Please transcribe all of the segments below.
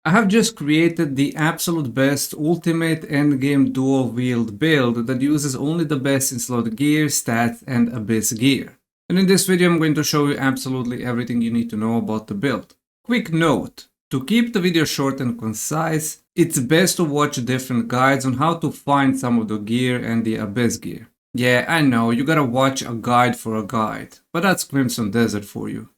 I have just created the absolute best ultimate endgame dual wield build that uses only the best in slot gear, stats and abyss gear. And in this video I'm going to show you absolutely everything you need to know about the build. Quick note, to keep the video short and concise, it's best to watch different guides on how to find some of the gear and the abyss gear. Yeah, I know, you gotta watch a guide for a guide, but that's Crimson Desert for you.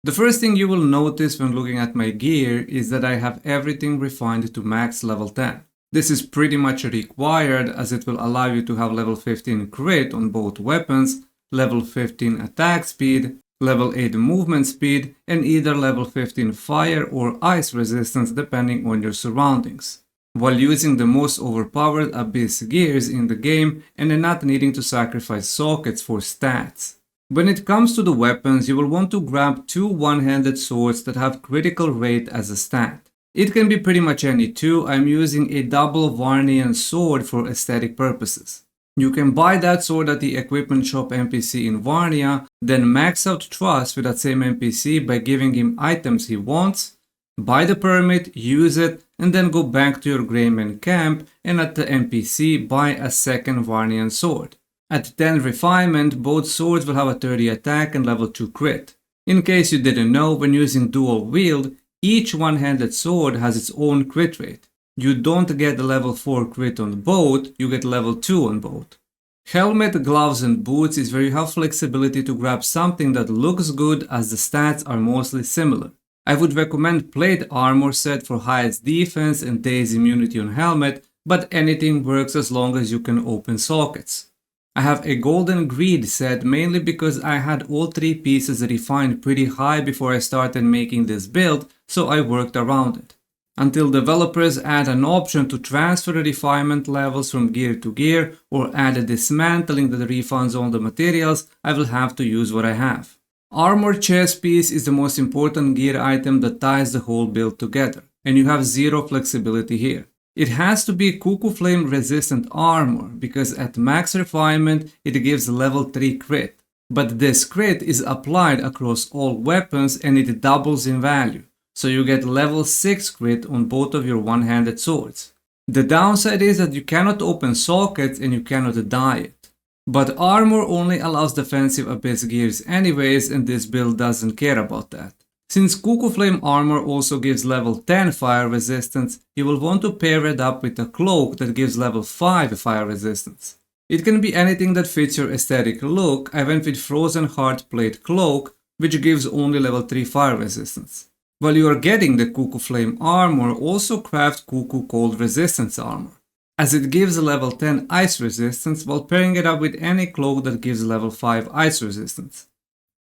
The first thing you will notice when looking at my gear is that I have everything refined to max level 10. This is pretty much required as it will allow you to have level 15 crit on both weapons, level 15 attack speed, level 8 movement speed, and either level 15 fire or ice resistance depending on your surroundings, while using the most overpowered abyss gears in the game and not needing to sacrifice sockets for stats. When it comes to the weapons, you will want to grab two one-handed swords that have critical rate as a stat. It can be pretty much any two. I'm using a double Varnian sword for aesthetic purposes. You can buy that sword at the equipment shop NPC in Varnia, then max out trust with that same NPC by giving him items he wants, buy the permit, use it, and then go back to your Greyman camp and at the NPC buy a second Varnian sword. At 10 refinement, both swords will have a 30 attack and level 2 crit. In case you didn't know, when using dual wield, each one-handed sword has its own crit rate. You don't get the level 4 crit on both, you get level 2 on both. Helmet, gloves and boots is where you have flexibility to grab something that looks good as the stats are mostly similar. I would recommend plate armor set for highest defense and daze immunity on helmet, but anything works as long as you can open sockets. I have a golden greed set mainly because I had all three pieces refined pretty high before I started making this build, so I worked around it. Until developers add an option to transfer the refinement levels from gear to gear or add a dismantling that refunds all the materials, I will have to use what I have. Armor chest piece is the most important gear item that ties the whole build together, and you have zero flexibility here. It has to be Cuckoo Flame resistant armor because at max refinement it gives level 3 crit, but this crit is applied across all weapons and it doubles in value, so you get level 6 crit on both of your one-handed swords. The downside is that you cannot open sockets and you cannot dye it, but armor only allows defensive abyss gears anyways and this build doesn't care about that. Since Cuckoo Flame armor also gives level 10 fire resistance, you will want to pair it up with a cloak that gives level 5 fire resistance. It can be anything that fits your aesthetic look. I went with Frozen Heart Plate Cloak, which gives only level 3 fire resistance. While you are getting the Cuckoo Flame armor, also craft Cuckoo Cold Resistance armor, as it gives level 10 ice resistance while pairing it up with any cloak that gives level 5 ice resistance.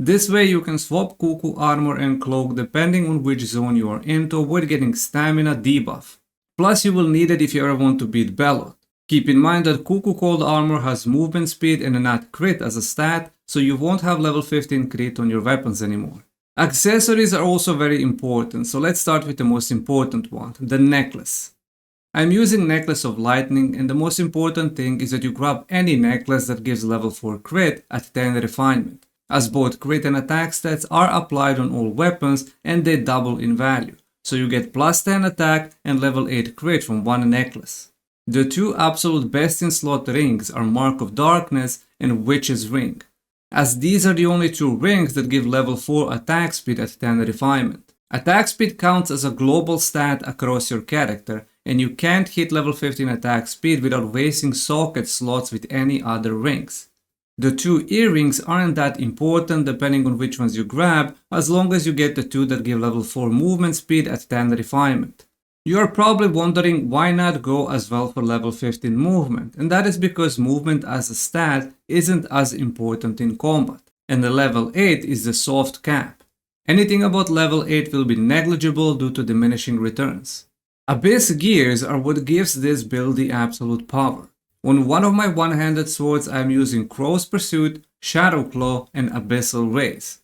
This way you can swap Cuckoo armor and cloak depending on which zone you are in to avoid getting stamina debuff. Plus you will need it if you ever want to beat Bellot. Keep in mind that Cuckoo Cold armor has movement speed and not crit as a stat, so you won't have level 15 crit on your weapons anymore. Accessories are also very important, so let's start with the most important one, the necklace. I'm using Necklace of Lightning and the most important thing is that you grab any necklace that gives level 4 crit at 10 refinement, as both crit and attack stats are applied on all weapons and they double in value, so you get plus 10 attack and level 8 crit from one necklace. The two absolute best in slot rings are Mark of Darkness and Witch's Ring, as these are the only two rings that give level 4 attack speed at 10 refinement. Attack speed counts as a global stat across your character and you can't hit level 15 attack speed without wasting socket slots with any other rings. The two earrings aren't that important depending on which ones you grab, as long as you get the two that give level 4 movement speed at 10 refinement. You are probably wondering why not go as well for level 15 movement, and that is because movement as a stat isn't as important in combat, and the level 8 is the soft cap. Anything about level 8 will be negligible due to diminishing returns. Abyss gears are what gives this build the absolute power. On one of my one-handed swords I am using Crow's Pursuit, Shadow Claw and Abyssal Rays.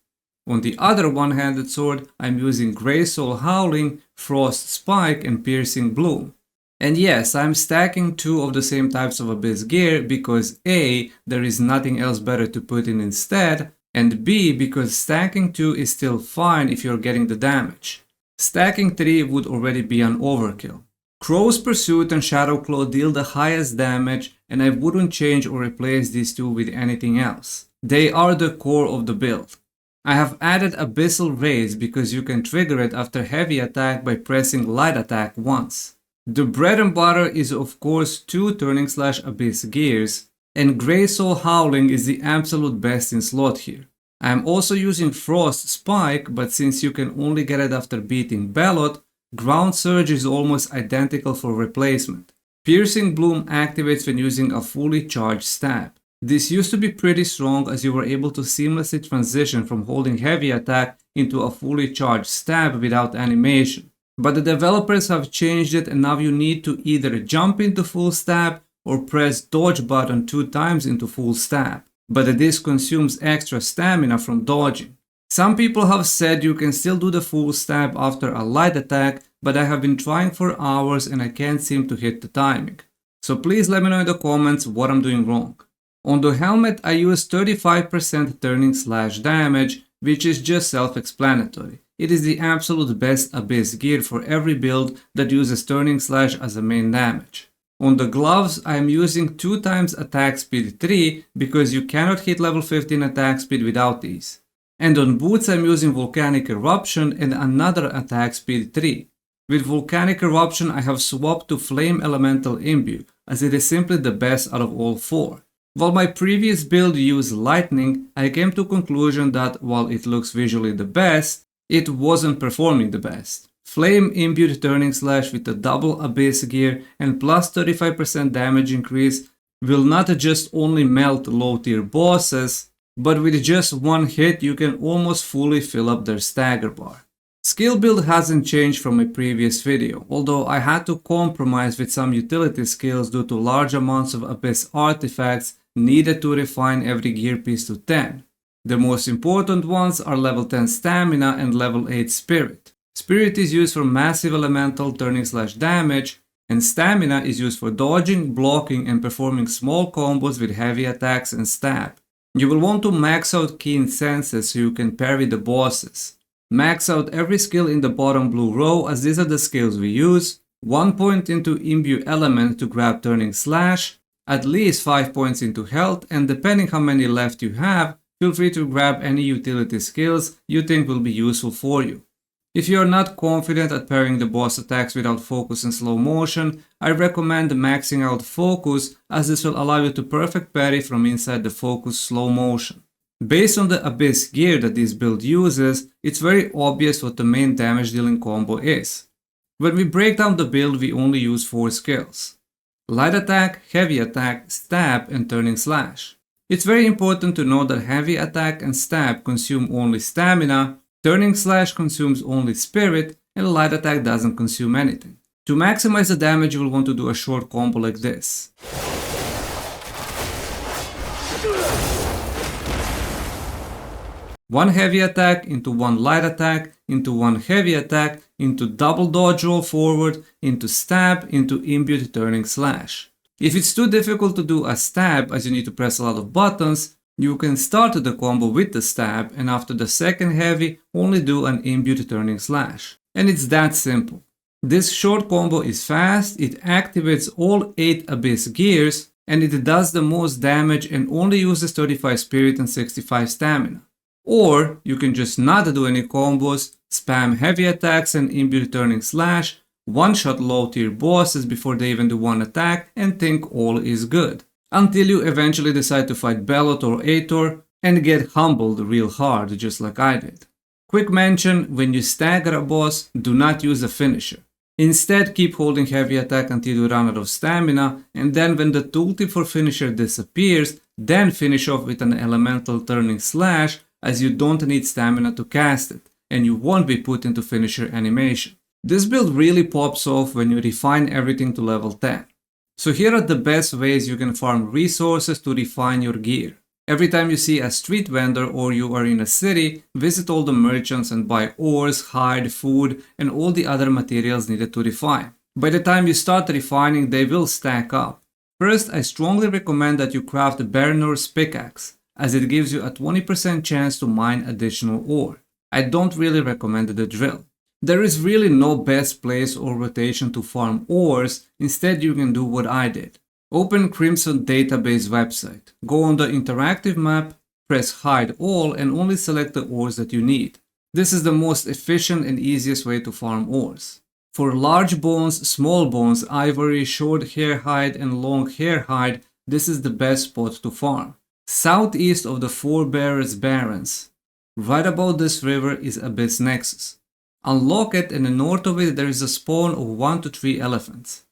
On the other one-handed sword I am using Grey Soul Howling, Frost Spike and Piercing Bloom. And yes, I am stacking two of the same types of Abyss gear because A, there is nothing else better to put in instead, and B, because stacking two is still fine if you're getting the damage. Stacking 3 would already be an overkill. Crow's Pursuit and Shadowclaw deal the highest damage, and I wouldn't change or replace these two with anything else. They are the core of the build. I have added Abyssal Raise because you can trigger it after heavy attack by pressing light attack once. The bread and butter is of course 2 Turning/Abyss gears, and Grey Soul Howling is the absolute best in slot here. I am also using Frost Spike, but since you can only get it after beating Bellot, Ground Surge is almost identical for replacement. Piercing Bloom activates when using a fully charged stab. This used to be pretty strong as you were able to seamlessly transition from holding heavy attack into a fully charged stab without animation. But the developers have changed it, and now you need to either jump into full stab or press dodge button 2 times into full stab. But this consumes extra stamina from dodging. Some people have said you can still do the full stab after a light attack, but I have been trying for hours and I can't seem to hit the timing. So please let me know in the comments what I'm doing wrong. On the helmet I use 35% turning/damage, which is just self-explanatory. It is the absolute best Abyss gear for every build that uses turning/ as a main damage. On the gloves, I am using 2 times attack speed 3 because you cannot hit level 15 attack speed without these. And on boots I'm using Volcanic Eruption and another attack speed 3. With Volcanic Eruption I have swapped to Flame Elemental Imbue as it is simply the best out of all 4. While my previous build used Lightning, I came to the conclusion that while it looks visually the best, it wasn't performing the best. Flame Imbued Turning/ with the double Abyss gear and plus 35% damage increase will not just only melt low tier bosses, but with just one hit you can almost fully fill up their stagger bar. Skill build hasn't changed from my previous video, although I had to compromise with some utility skills due to large amounts of Abyss artifacts needed to refine every gear piece to 10. The most important ones are level 10 Stamina and level 8 Spirit. Spirit is used for massive elemental turning/damage, and Stamina is used for dodging, blocking, and performing small combos with heavy attacks and stab. You will want to max out Keen Senses so you can parry the bosses. Max out every skill in the bottom blue row as these are the skills we use. 1 point into Imbue Element to grab turning/, at least 5 points into health, and depending how many left you have, feel free to grab any utility skills you think will be useful for you. If you are not confident at parrying the boss attacks without focus and slow motion, I recommend maxing out focus as this will allow you to perfect parry from inside the focus slow motion. Based on the Abyss gear that this build uses, it's very obvious what the main damage dealing combo is. When we break down the build we only use 4 skills: light attack, heavy attack, stab, and turning/. It's very important to note that heavy attack and stab consume only stamina, turning/ consumes only spirit, and light attack doesn't consume anything. To maximize the damage you will want to do a short combo like this. One heavy attack into one light attack, into one heavy attack, into double dodge roll forward, into stab, into imbued turning/. If it's too difficult to do a stab as you need to press a lot of buttons, you can start the combo with the stab and after the second heavy only do an imbued turning/. And it's that simple. This short combo is fast, it activates all 8 Abyss gears, and it does the most damage and only uses 35 spirit and 65 stamina. Or you can just not do any combos, spam heavy attacks and imbued turning/, one-shot low tier bosses before they even do one attack and think all is good. Until you eventually decide to fight Bellot or Ator and get humbled real hard just like I did. Quick mention, when you stagger a boss, do not use a finisher. Instead keep holding heavy attack until you run out of stamina, and then when the tooltip for finisher disappears, then finish off with an elemental turning/ as you don't need stamina to cast it, and you won't be put into finisher animation. This build really pops off when you refine everything to level 10. So here are the best ways you can farm resources to refine your gear. Every time you see a street vendor or you are in a city, visit all the merchants and buy ores, hide, food, and all the other materials needed to refine. By the time you start refining, they will stack up. First, I strongly recommend that you craft the Bernur's pickaxe, as it gives you a 20% chance to mine additional ore. I don't really recommend the drill. There is really no best place or rotation to farm ores. Instead, you can do what I did. Open Crimson database website. Go on the interactive map, press hide all and only select the ores that you need. This is the most efficient and easiest way to farm ores. For large bones, small bones, ivory, short hair hide and long hair hide, this is the best spot to farm. Southeast of the Four Bearers Barrens. Right above this river is Abyss Nexus. Unlock it and north of it there is a spawn of 1 to 3 elephants.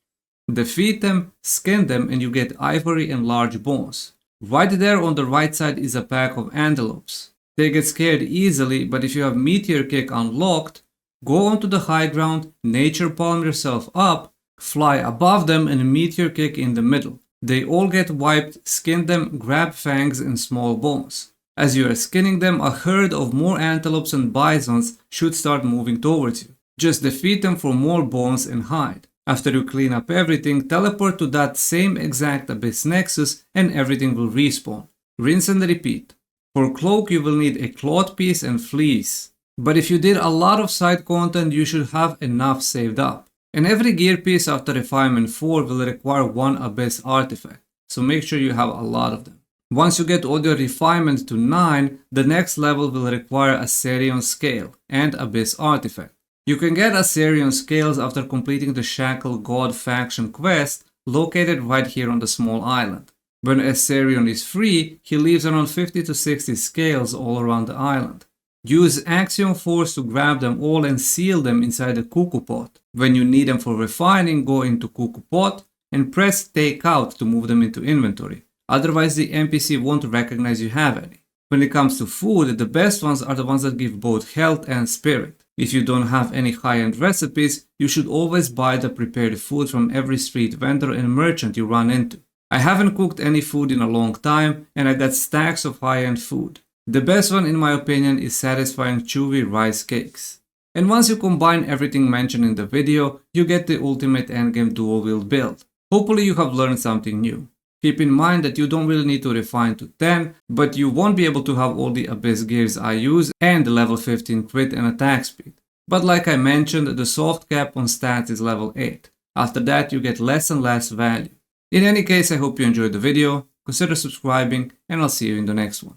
Defeat them, skin them and you get ivory and large bones. Right there on the right side is a pack of antelopes. They get scared easily, but if you have Meteor Kick unlocked, go onto the high ground, nature palm yourself up, fly above them and Meteor Kick in the middle. They all get wiped, skin them, grab fangs and small bones. As you are skinning them, a herd of more antelopes and bisons should start moving towards you. Just defeat them for more bones and hide. After you clean up everything, teleport to that same exact Abyss Nexus and everything will respawn. Rinse and repeat. For cloak you will need a cloth piece and fleece. But if you did a lot of side content, you should have enough saved up. And every gear piece after refinement 4 will require 1 Abyss artifact, so make sure you have a lot of them. Once you get all your refinements to 9, the next level will require Assyrian Scale and Abyss artifact. You can get Assyrian Scales after completing the Shackle God faction quest located right here on the small island. When Assyrian is free, he leaves around 50 to 60 scales all around the island. Use Axiom Force to grab them all and seal them inside the Cuckoo Pot. When you need them for refining, go into Cuckoo Pot and press Take Out to move them into inventory. Otherwise the NPC won't recognize you have any. When it comes to food, the best ones are the ones that give both health and spirit. If you don't have any high-end recipes, you should always buy the prepared food from every street vendor and merchant you run into. I haven't cooked any food in a long time and I got stacks of high-end food. The best one in my opinion is satisfying chewy rice cakes. And once you combine everything mentioned in the video, you get the ultimate endgame dual wield build. Hopefully you have learned something new. Keep in mind that you don't really need to refine to 10, but you won't be able to have all the Abyss gears I use and the level 15 crit and attack speed. But like I mentioned, the soft cap on stats is level 8. After that you get less and less value. In any case, I hope you enjoyed the video, consider subscribing and I'll see you in the next one.